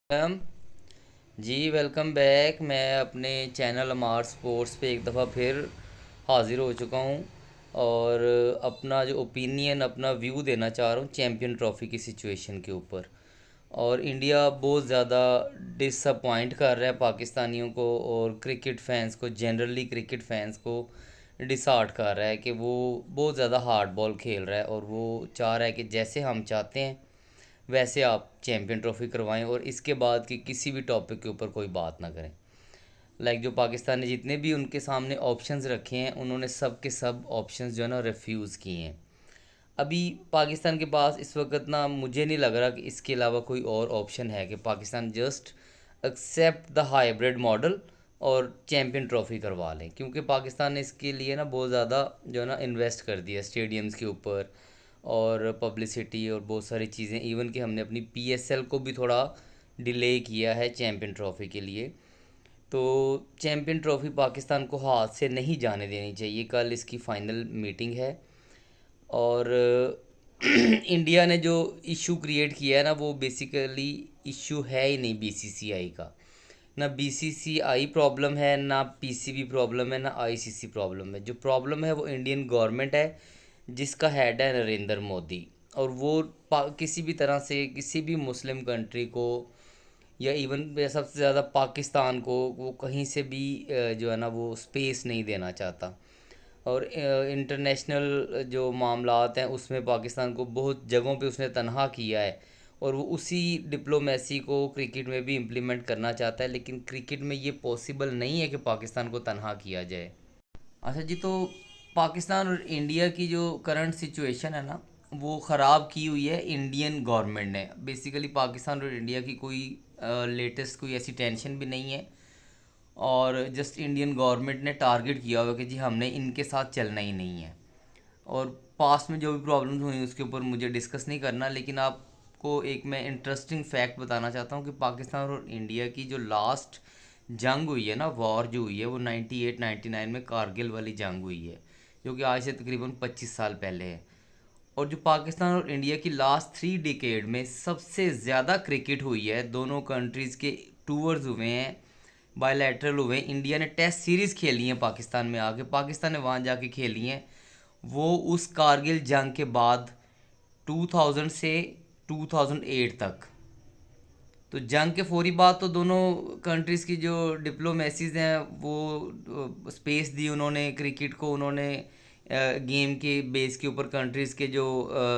Ma'am जी, welcome back. मैं अपने channel अमार sports पे एक दफ़ा फिर हाज़िर हो चुका हूँ और अपना जो ओपिनियन, अपना व्यू देना चाह रहा हूँ चैम्पियन ट्रॉफ़ी की सिचुएशन के ऊपर। और इंडिया बहुत ज़्यादा डिसअपॉइंट कर रहा है पाकिस्तानियों को और क्रिकेट फैंस को, जनरली क्रिकेट फैंस को डिसहार्ट कर रहा है कि वो बहुत ज़्यादा हार्ड बॉल खेल रहा है और वो चाह रहा है कि जैसे हम चाहते हैं वैसे आप चैम्पियन ट्रॉफी करवाएं और इसके बाद की किसी भी टॉपिक के ऊपर कोई बात ना करें। जो पाकिस्तान ने जितने भी उनके सामने ऑप्शंस रखे हैं, उन्होंने सब के सब ऑप्शंस जो है ना रिफ्यूज़ किए हैं। अभी पाकिस्तान के पास इस वक्त ना मुझे नहीं लग रहा कि इसके अलावा कोई और ऑप्शन है कि Pakistan just accept the hybrid model और चैम्पियन ट्रॉफी करवा लें, क्योंकि पाकिस्तान ने इसके लिए ना बहुत ज़्यादा जो है ना इन्वेस्ट कर दिया स्टेडियम्स के ऊपर और पब्लिसिटी और बहुत सारी चीज़ें। इवन कि हमने अपनी पीएसएल को भी थोड़ा डिले किया है चैम्पियन ट्रॉफी के लिए। तो चैम्पियन ट्रॉफी पाकिस्तान को हाथ से नहीं जाने देनी चाहिए। कल इसकी फ़ाइनल मीटिंग है और इंडिया ने जो इशू क्रिएट किया है ना, वो बेसिकली इशू है ही नहीं बीसीसीआई का। ना बीसीसीआई प्रॉब्लम है, ना पीसीबी प्रॉब्लम है, ना आईसीसी प्रॉब्लम है। जो प्रॉब्लम है वो इंडियन गवर्नमेंट है, जिसका हेड है नरेंद्र मोदी। और वो किसी भी तरह से किसी भी मुस्लिम कंट्री को या इवन सबसे ज़्यादा पाकिस्तान को वो कहीं से भी जो है ना वो स्पेस नहीं देना चाहता। और इंटरनेशनल जो मामलात हैं उसमें पाकिस्तान को बहुत जगहों पे उसने तनहा किया है और वो उसी डिप्लोमेसी को क्रिकेट में भी इम्प्लीमेंट करना चाहता है, लेकिन क्रिकेट में ये पॉसिबल नहीं है कि पाकिस्तान को तनहा किया जाए। अच्छा जी, तो पाकिस्तान और इंडिया की जो करंट सिचुएशन है ना, वो ख़राब की हुई है इंडियन गवर्नमेंट ने। बेसिकली पाकिस्तान और इंडिया की कोई लेटेस्ट कोई ऐसी टेंशन भी नहीं है और जस्ट इंडियन गवर्नमेंट ने टारगेट किया हुआ कि जी हमने इनके साथ चलना ही नहीं है। और पास्ट में जो भी प्रॉब्लम्स हुई उसके ऊपर मुझे डिस्कस नहीं करना, लेकिन आपको एक मैं इंटरेस्टिंग फैक्ट बताना चाहता हूँ कि पाकिस्तान और इंडिया की जो लास्ट जंग हुई है ना, वॉर जो हुई है, वो 98-99 में कारगिल वाली जंग हुई है, जो कि आज से तकरीबन 25 साल पहले है। और जो पाकिस्तान और इंडिया की लास्ट 3 डिकेड में सबसे ज़्यादा क्रिकेट हुई है, दोनों कंट्रीज़ के टूर्स हुए हैं, बायलैटरल हुए हैं। इंडिया ने टेस्ट सीरीज़ खेली हैं पाकिस्तान में आके, पाकिस्तान ने वहाँ जाके खेली हैं, वो उस कारगिल जंग के बाद 2000 से 2008 तक। तो जंग के फौरी बाद तो दोनों कंट्रीज़ की जो डिप्लोमेसीज हैं वो स्पेस दी उन्होंने क्रिकेट को, उन्होंने गेम के बेस के ऊपर कंट्रीज़ के जो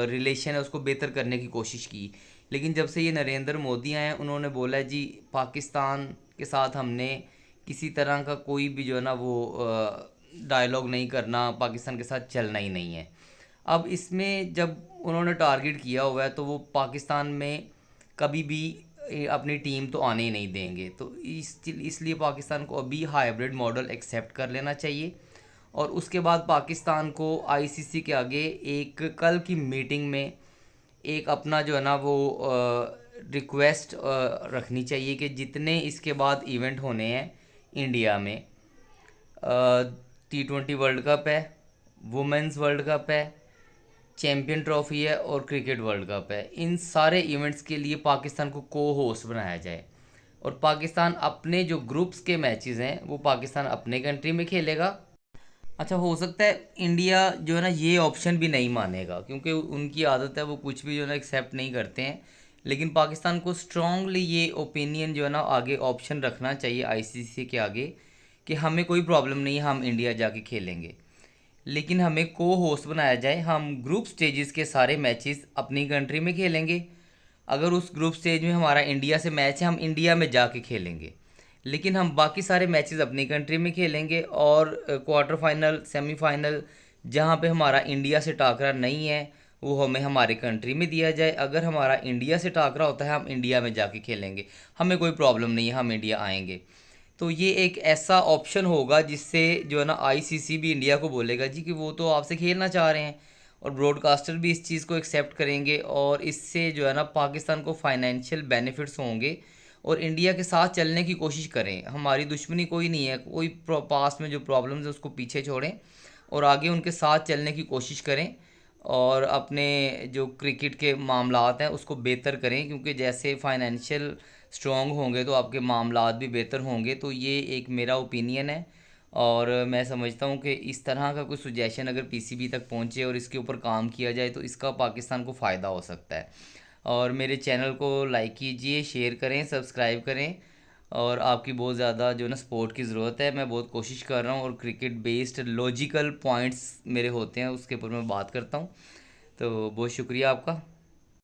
रिलेशन है उसको बेहतर करने की कोशिश की। लेकिन जब से ये नरेंद्र मोदी आए हैं, उन्होंने बोला है जी पाकिस्तान के साथ हमने किसी तरह का कोई भी जो है ना वो डायलॉग नहीं करना, पाकिस्तान के साथ चलना ही नहीं है। अब इसमें जब उन्होंने टारगेट किया हुआ है तो वो पाकिस्तान में कभी भी अपनी टीम तो आने ही नहीं देंगे। तो इसलिए पाकिस्तान को अभी हाइब्रिड मॉडल एक्सेप्ट कर लेना चाहिए और उसके बाद पाकिस्तान को आईसीसी के आगे एक कल की मीटिंग में एक अपना जो है ना वो रिक्वेस्ट रखनी चाहिए कि जितने इसके बाद इवेंट होने हैं इंडिया में, T20 वर्ल्ड कप है, वुमेंस वर्ल्ड कप है, चैम्पियन ट्रॉफी है और क्रिकेट वर्ल्ड कप है, इन सारे इवेंट्स के लिए पाकिस्तान को को होस्ट बनाया जाए। और पाकिस्तान अपने जो ग्रुप्स के मैचेस हैं वो पाकिस्तान अपने कंट्री में खेलेगा। अच्छा, हो सकता है इंडिया जो है ना ये ऑप्शन भी नहीं मानेगा, क्योंकि उनकी आदत है वो कुछ भी जो है ना एक्सेप्ट नहीं करते हैं। लेकिन पाकिस्तान को स्ट्रांगली ये ओपिनियन जो है ना आगे ऑप्शन रखना चाहिए आईसीसी के आगे कि हमें कोई प्रॉब्लम नहीं है, हम इंडिया जाके खेलेंगे, लेकिन हमें को होस्ट बनाया जाए। हम ग्रुप स्टेजेस के सारे मैचेस अपनी कंट्री में खेलेंगे। अगर उस ग्रुप स्टेज में हमारा इंडिया से मैच है, हम इंडिया में जाके खेलेंगे, लेकिन हम बाकी सारे मैचेस अपनी कंट्री में खेलेंगे। और क्वार्टर फाइनल, सेमीफाइनल जहाँ पे हमारा इंडिया से टाकरा नहीं है वो हमें हमारे कंट्री में दिया जाए। अगर हमारा इंडिया से टाकरा होता है हम इंडिया में जाके खेलेंगे, हमें कोई प्रॉब्लम नहीं है, हम इंडिया आएंगे। तो ये एक ऐसा ऑप्शन होगा जिससे जो है ना आईसीसी भी इंडिया को बोलेगा जी कि वो तो आपसे खेलना चाह रहे हैं, और ब्रॉडकास्टर भी इस चीज़ को एक्सेप्ट करेंगे और इससे जो है ना पाकिस्तान को फाइनेंशियल बेनिफिट्स होंगे और इंडिया के साथ चलने की कोशिश करें। हमारी दुश्मनी कोई नहीं है, कोई पास में जो प्रॉब्लम्स है उसको पीछे छोड़ें और आगे उनके साथ चलने की कोशिश करें और अपने जो क्रिकेट के मामलात हैं उसको बेहतर करें, क्योंकि जैसे फाइनेंशियल स्ट्रॉन्ग होंगे तो आपके मामलात भी बेहतर होंगे। तो ये एक मेरा ओपिनियन है, और मैं समझता हूँ कि इस तरह का कोई सुजेशन अगर पीसीबी तक पहुँचे और इसके ऊपर काम किया जाए तो इसका पाकिस्तान को फ़ायदा हो सकता है। और मेरे चैनल को लाइक कीजिए, शेयर करें, सब्सक्राइब करें। और आपकी बहुत ज़्यादा जो है ना सपोर्ट की ज़रूरत है। मैं बहुत कोशिश कर रहा हूँ और क्रिकेट बेस्ड लॉजिकल पॉइंट्स मेरे होते हैं उसके ऊपर मैं बात करता हूँ। तो बहुत शुक्रिया आपका।